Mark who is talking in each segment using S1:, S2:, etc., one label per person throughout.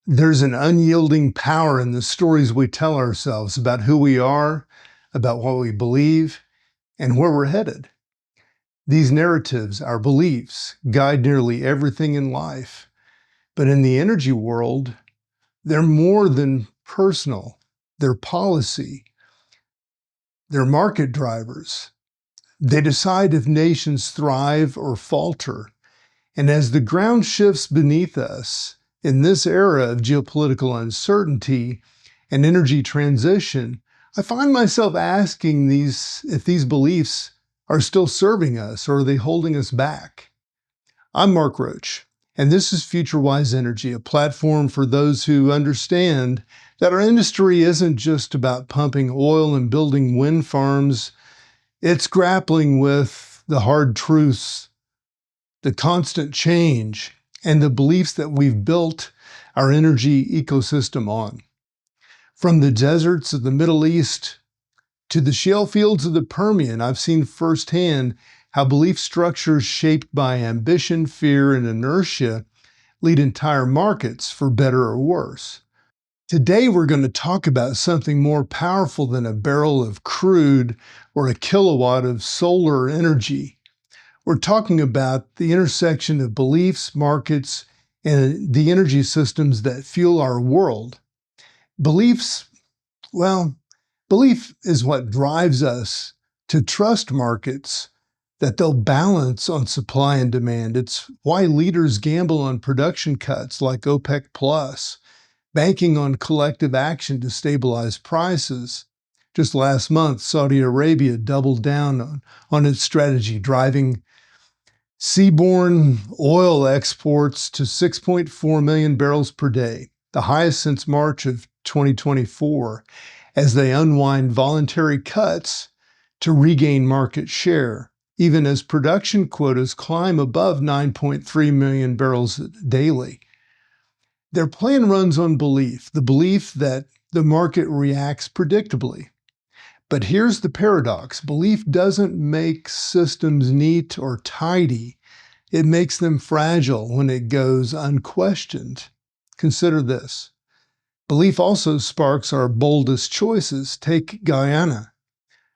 S1: There's an unyielding power in the stories we tell ourselves about who we are, about what we believe, and where we're headed. These narratives, our beliefs, guide nearly everything in life. But in the energy world, they're more than personal. They're policy. They're market drivers. They decide if nations thrive or falter. And as the ground shifts beneath us, in this era of geopolitical uncertainty and energy transition, I find myself asking if these beliefs are still serving us or are they holding us back? I'm Mark Roach, and this is FutureWise Energy, a platform for those who understand that our industry isn't just about pumping oil and building wind farms. It's grappling with the hard truths, the constant change, and the beliefs that we've built our energy ecosystem on. From the deserts of the Middle East to the shale fields of the Permian, I've seen firsthand how belief structures shaped by ambition, fear, and inertia lead entire markets for better or worse. Today, we're going to talk about something more powerful than a barrel of crude or a kilowatt of solar energy. We're talking about the intersection of beliefs, markets, and the energy systems that fuel our world. Belief is what drives us to trust markets that they'll balance on supply and demand. It's why leaders gamble on production cuts like OPEC+, banking on collective action to stabilize prices. Just last month, Saudi Arabia doubled down on its strategy, driving seaborne oil exports to 6.4 million barrels per day, the highest since March of 2024, as they unwind voluntary cuts to regain market share, even as production quotas climb above 9.3 million barrels daily. Their plan runs on belief, the belief that the market reacts predictably. But here's the paradox. Belief doesn't make systems neat or tidy. It makes them fragile when it goes unquestioned. Consider this. Belief also sparks our boldest choices. Take Guyana,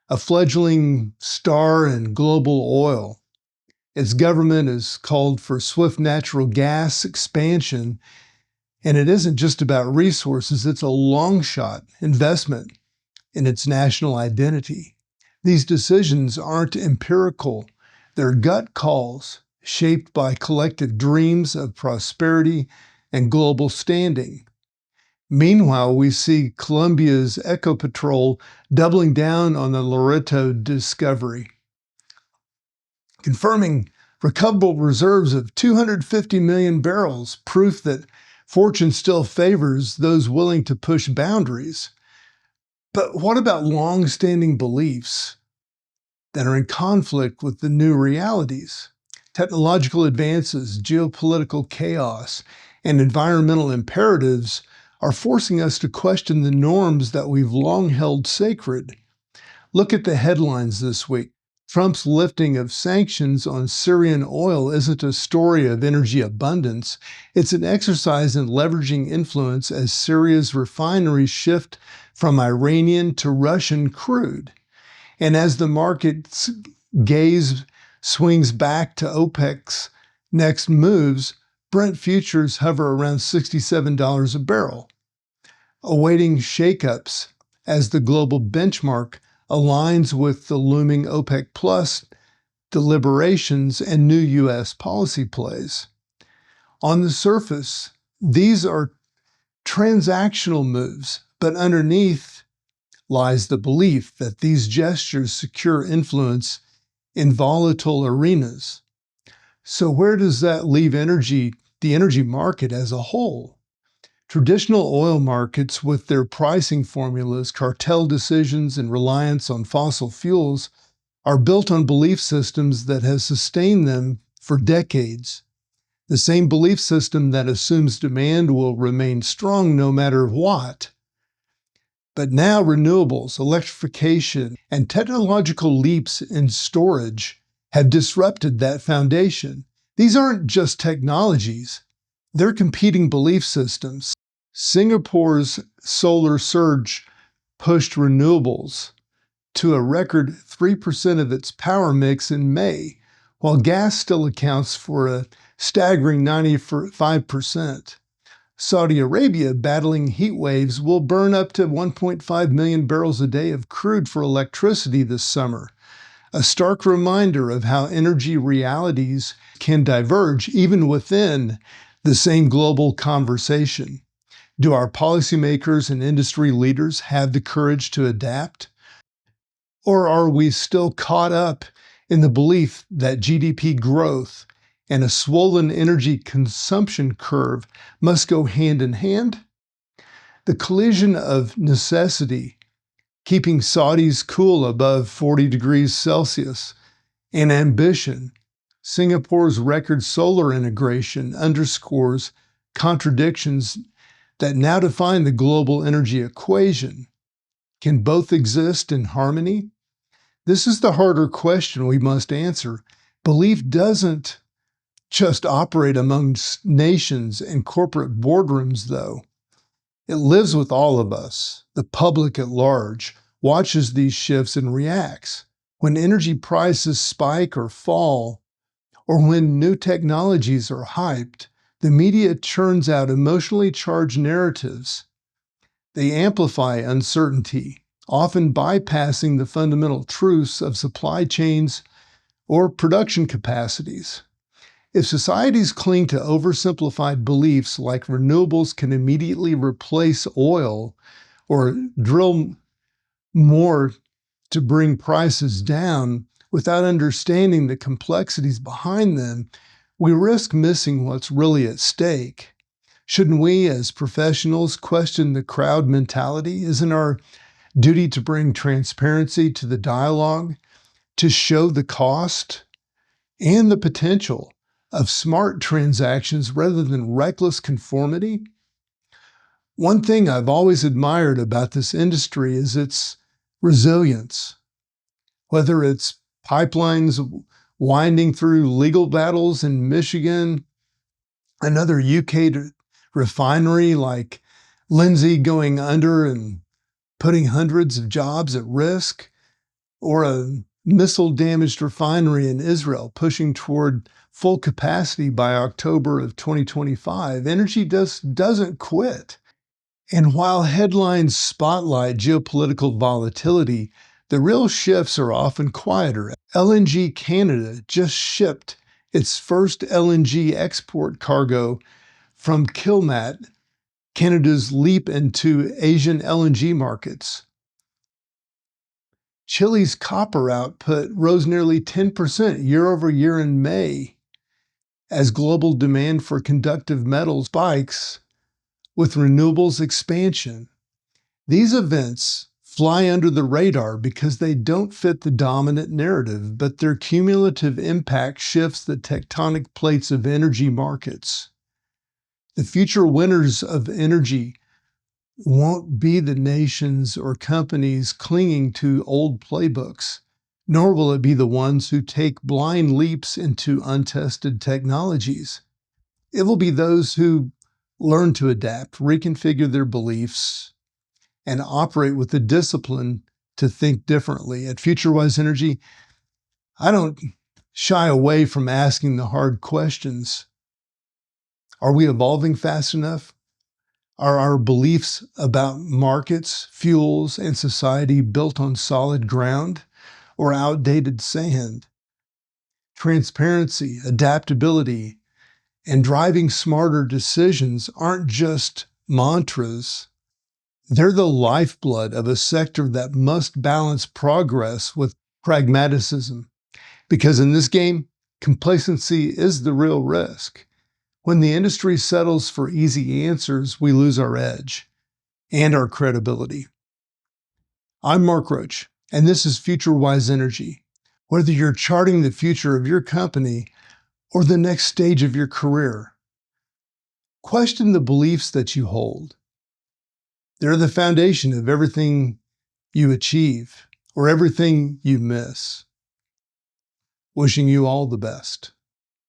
S1: a fledgling star in global oil. Its government has called for swift natural gas expansion, and it isn't just about resources, it's a long-shot investment in its national identity. These decisions aren't empirical. They're gut calls shaped by collective dreams of prosperity and global standing. Meanwhile, we see Colombia's Ecopetrol doubling down on the Loreto discovery, confirming recoverable reserves of 250 million barrels, proof that fortune still favors those willing to push boundaries. But what about long-standing beliefs that are in conflict with the new realities? Technological advances, geopolitical chaos, and environmental imperatives are forcing us to question the norms that we've long held sacred. Look at the headlines this week. Trump's lifting of sanctions on Syrian oil isn't a story of energy abundance. It's an exercise in leveraging influence as Syria's refineries shift from Iranian to Russian crude. And as the market's gaze swings back to OPEC's next moves, Brent futures hover around $67 a barrel, awaiting shakeups as the global benchmark aligns with the looming OPEC Plus deliberations and new U.S. policy plays. On the surface, these are transactional moves, but underneath lies the belief that these gestures secure influence in volatile arenas. So where does that leave the energy market as a whole? Traditional oil markets, with their pricing formulas, cartel decisions, and reliance on fossil fuels, are built on belief systems that have sustained them for decades. The same belief system that assumes demand will remain strong no matter what. But now renewables, electrification, and technological leaps in storage have disrupted that foundation. These aren't just technologies, they're competing belief systems. Singapore's solar surge pushed renewables to a record 3% of its power mix in May, while gas still accounts for a staggering 95%. Saudi Arabia, battling heat waves, will burn up to 1.5 million barrels a day of crude for electricity this summer. A stark reminder of how energy realities can diverge even within the same global conversation. Do our policymakers and industry leaders have the courage to adapt? Or are we still caught up in the belief that GDP growth and a swollen energy consumption curve must go hand in hand? The collision of necessity, keeping Saudis cool above 40 degrees Celsius, and ambition, Singapore's record solar integration, underscores contradictions that now define the global energy equation. Can both exist in harmony? This is the harder question we must answer. Belief doesn't just operate amongst nations and corporate boardrooms, though. It lives with all of us. The public at large watches these shifts and reacts. When energy prices spike or fall, or when new technologies are hyped, the media churns out emotionally charged narratives. They amplify uncertainty, often bypassing the fundamental truths of supply chains or production capacities. If societies cling to oversimplified beliefs like renewables can immediately replace oil or drill more to bring prices down without understanding the complexities behind them, we risk missing what's really at stake. Shouldn't we, as professionals, question the crowd mentality? Isn't our duty to bring transparency to the dialogue, to show the cost and the potential of smart transactions rather than reckless conformity? One thing I've always admired about this industry is its resilience. Whether it's pipelines winding through legal battles in Michigan, another UK refinery like Lindsay going under and putting hundreds of jobs at risk, or a missile-damaged refinery in Israel pushing toward full capacity by October of 2025, energy doesn't quit. And while headlines spotlight geopolitical volatility, the real shifts are often quieter. LNG Canada just shipped its first LNG export cargo from Kilmat, Canada's leap into Asian LNG markets. Chile's copper output rose nearly 10% year over year in May as global demand for conductive metals spikes with renewables expansion. These events fly under the radar because they don't fit the dominant narrative, but their cumulative impact shifts the tectonic plates of energy markets. The future winners of energy won't be the nations or companies clinging to old playbooks, nor will it be the ones who take blind leaps into untested technologies. It will be those who learn to adapt, reconfigure their beliefs, and operate with the discipline to think differently. At FutureWise Energy, I don't shy away from asking the hard questions. Are we evolving fast enough? Are our beliefs about markets, fuels, and society built on solid ground or outdated sand? Transparency, adaptability, and driving smarter decisions aren't just mantras. They're the lifeblood of a sector that must balance progress with pragmatism. Because in this game, complacency is the real risk. When the industry settles for easy answers, we lose our edge and our credibility. I'm Mark Roach, and this is FutureWise Energy. Whether you're charting the future of your company or the next stage of your career, question the beliefs that you hold. They're the foundation of everything you achieve or everything you miss. Wishing you all the best.